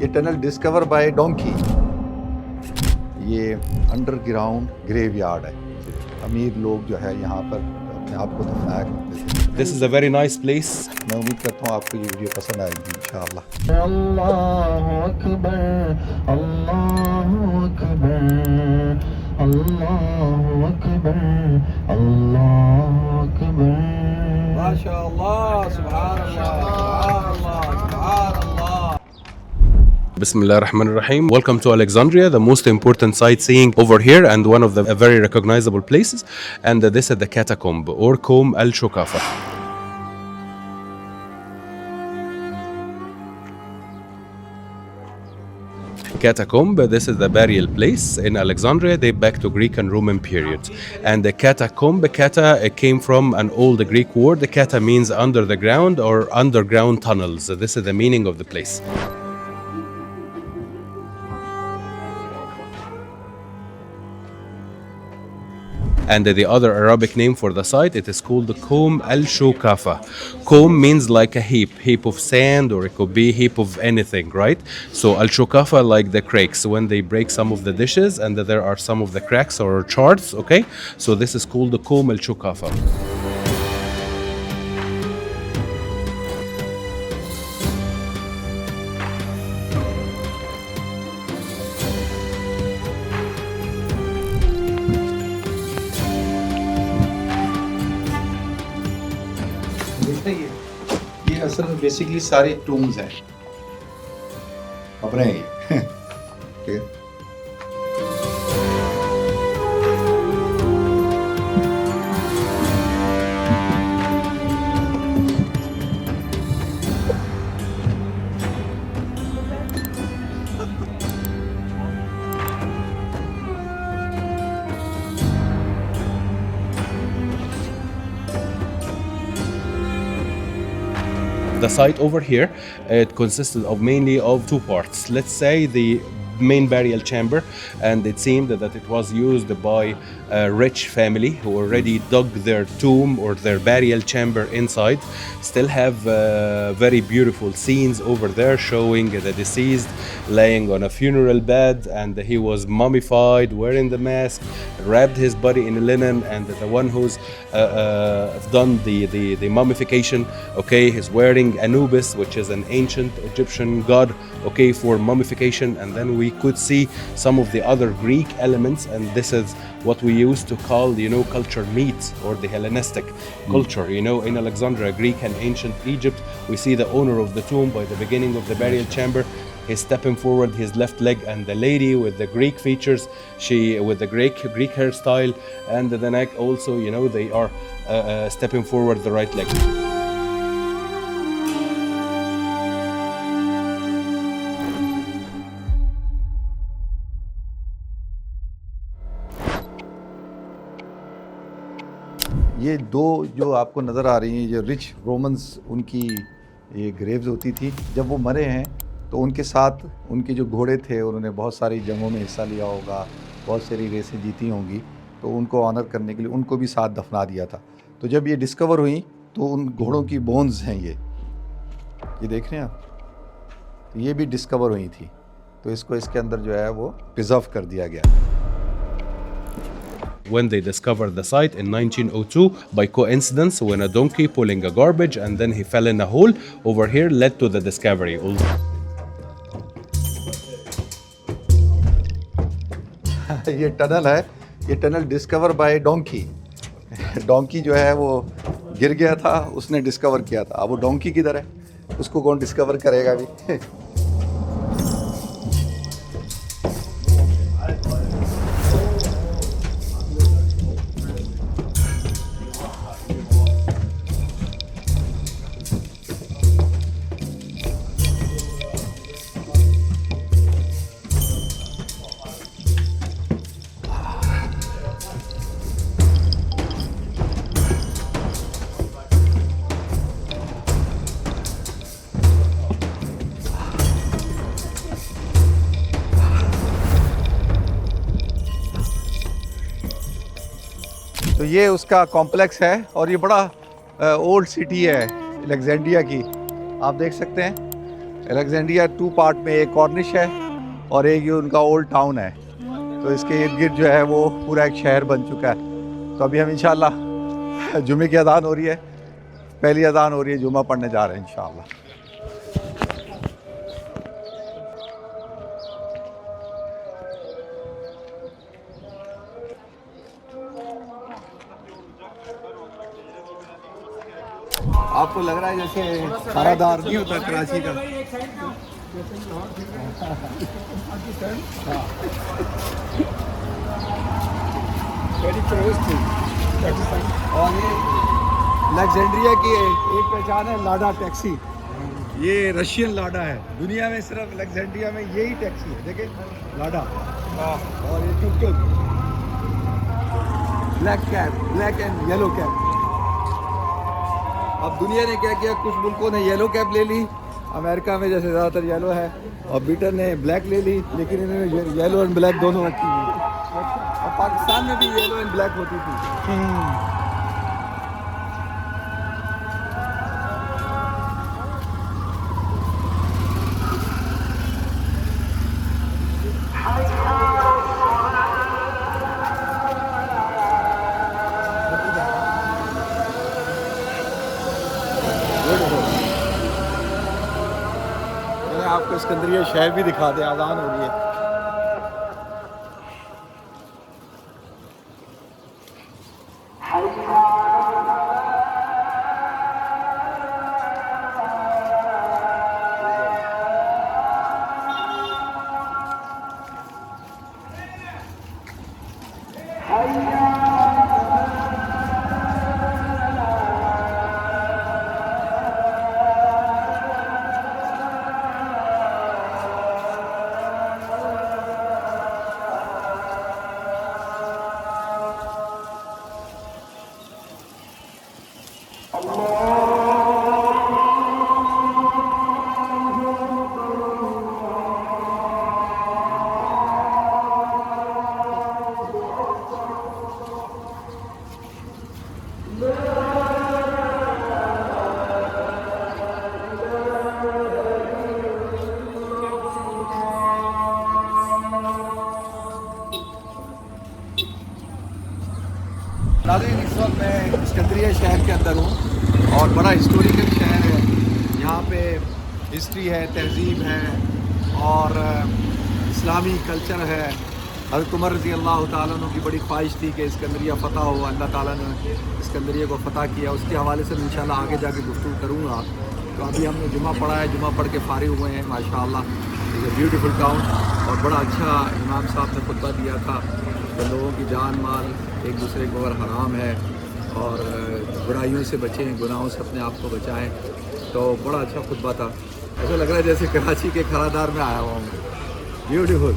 ये tunnel discover by donkey. ये underground graveyard है। अमीर लोग जो है यहाँ पर अपने आप को दफनाया करते थे। This is a very nice place. मैं उम्मीद करता हूँ आपको ये वीडियो पसंद आएगी इंशाअल्लाह। अल्लाहु अकबर, अल्लाहु अकबर, अल्लाहु अकबर, अल्लाहु अकबर। माशाअल्लाह, सुभानअल्लाह, सुभानअल्लाह, सुभानअल्लाह। Bismillah ar-Rahman ar-Rahim. Welcome to Alexandria, the most important sightseeing over here and one of the very recognizable places. And this is the catacomb or Comb al-Shukafa. Catacomb, this is the burial place in Alexandria, date back to Greek and Roman periods. And the catacomb, kata, came from an old Greek word. The kata means under the ground or underground tunnels. This is the meaning of the place. And the other Arabic name for the site, it is called the Comb al-Shukafa. Comb means like a heap of sand, or it could be heap of anything, right? So al-Shukafa, like the cracks, when they break some of the dishes and there are some of the cracks or shards, okay? So this is called the Comb al-Shukafa. ये असल में basically सारे tombs हैं, कब्रें हैं ये। ठीक है। The site over here, it consisted of mainly of two parts. Let's say the main burial chamber, and it seemed that it was used by a rich family who already dug their tomb or their burial chamber inside. Still have very beautiful scenes over there showing the deceased laying on a funeral bed, and he was mummified, wearing the mask, wrapped his body in linen, and the one who's done the mummification, okay, he's wearing Anubis, which is an ancient Egyptian god, okay, for mummification. And then we could see some of the other Greek elements, and this is what we used to call, you know, culture meat, or the Hellenistic culture. You know, in Alexandria, Greek and ancient Egypt, we see the owner of the tomb by the beginning of the burial chamber. He's stepping forward his left leg, and the lady with the Greek features, she with the Greek hairstyle, and the neck also, you know, they are stepping forward the right leg. ये दो जो आपको नज़र आ रही हैं, ये rich Romans, उनकी ये ग्रेव्स होती थी। जब वो मरे हैं तो उनके साथ उनके जो घोड़े थे, उन्होंने बहुत सारी जंगों में हिस्सा लिया होगा, बहुत सारी रेसें जीती होंगी, तो उनको ऑनर करने के लिए उनको भी साथ दफना दिया था। तो जब ये डिस्कवर हुई तो उन घोड़ों की बोन्स हैं ये देख रहे हैं आप, तो ये भी डिस्कवर हुई थी, तो इसको इसके अंदर जो है वो प्रिजर्व कर दिया गया। When they discovered the site in 1902, by coincidence, when a donkey pulling a garbage and then he fell in a hole over here led to the discovery. ये टनल है, ये tunnel discover by donkey. Donkey जो है वो गिर गया था, उसने डिस्कवर किया था। अब वो डोंकी किधर है, उसको कौन डिस्कवर करेगा भी। तो ये उसका कॉम्प्लेक्स है, और ये बड़ा ओल्ड सिटी है अलेक्जेंड्रिया की, आप देख सकते हैं। अलेक्जेंड्रिया 2 पार्ट में, एक कॉर्निश है और एक ये उनका ओल्ड टाउन है। तो इसके इर्द गिर्द जो है वो पूरा एक शहर बन चुका है। तो अभी हम इंशाल्लाह जुमे की अजान हो रही है, पहली अजान हो रही है, जुमा पढ़ने जा रहे हैं इंशाल्लाह। आपको लग रहा है जैसे खारादार नहीं होता कराची का? और ये अलेक्जेंड्रिया की एक पहचान है लाडा टैक्सी। ये रशियन लाडा है, दुनिया में सिर्फ अलेक्जेंड्रिया में यही टैक्सी है। देखें लाडा, और ये tuk tuk, black cab, black and yellow cab. अब दुनिया ने क्या किया, कुछ मुल्कों ने येलो कैप ले ली, अमेरिका में जैसे ज़्यादातर येलो है, और ब्रिटेन ने ब्लैक ले ली, लेकिन इन्होंने येलो एंड ब्लैक दोनों रखी हुई। और पाकिस्तान में भी येलो एंड ब्लैक होती थी। आपको सिकंदरिया शहर भी दिखा दे, आज़ान हो रही है। नाज़रीन, इस वक्त मैं सिकंदरिया शहर के अंदर हूँ और बड़ा हिस्टोरिकल शहर है। यहाँ पे हिस्ट्री है, तहज़ीब है और इस्लामी कल्चर है। हज़रत उमर रज़ी अल्लाह ताला अन्हु की बड़ी ख्वाहिश थी कि सिकंदरिया फ़तह हो, अल्लाह ताला ने सिकंदरिया को फ़तह किया। उसके हवाले से मैं इंशाल्लाह आगे जाके गुफ्तगू करूँगा। तो अभी हमने जुमा पढ़ा है, जुमा पढ़ के फ़ारिग हुए हैं माशाअल्लाह। इज़ अ ब्यूटीफुल टाउन और बड़ा अच्छा इमाम साहब ने खुतबा दिया था कि लोगों की जान माल एक दूसरे को अगर हराम है और बुराइयों से बचें, गुनाहों से अपने आप को बचाएं। तो बड़ा अच्छा खुतबा था, ऐसा लग रहा है जैसे कराची के खरादार में आया हुआ हूँ। ब्यूटीफुल।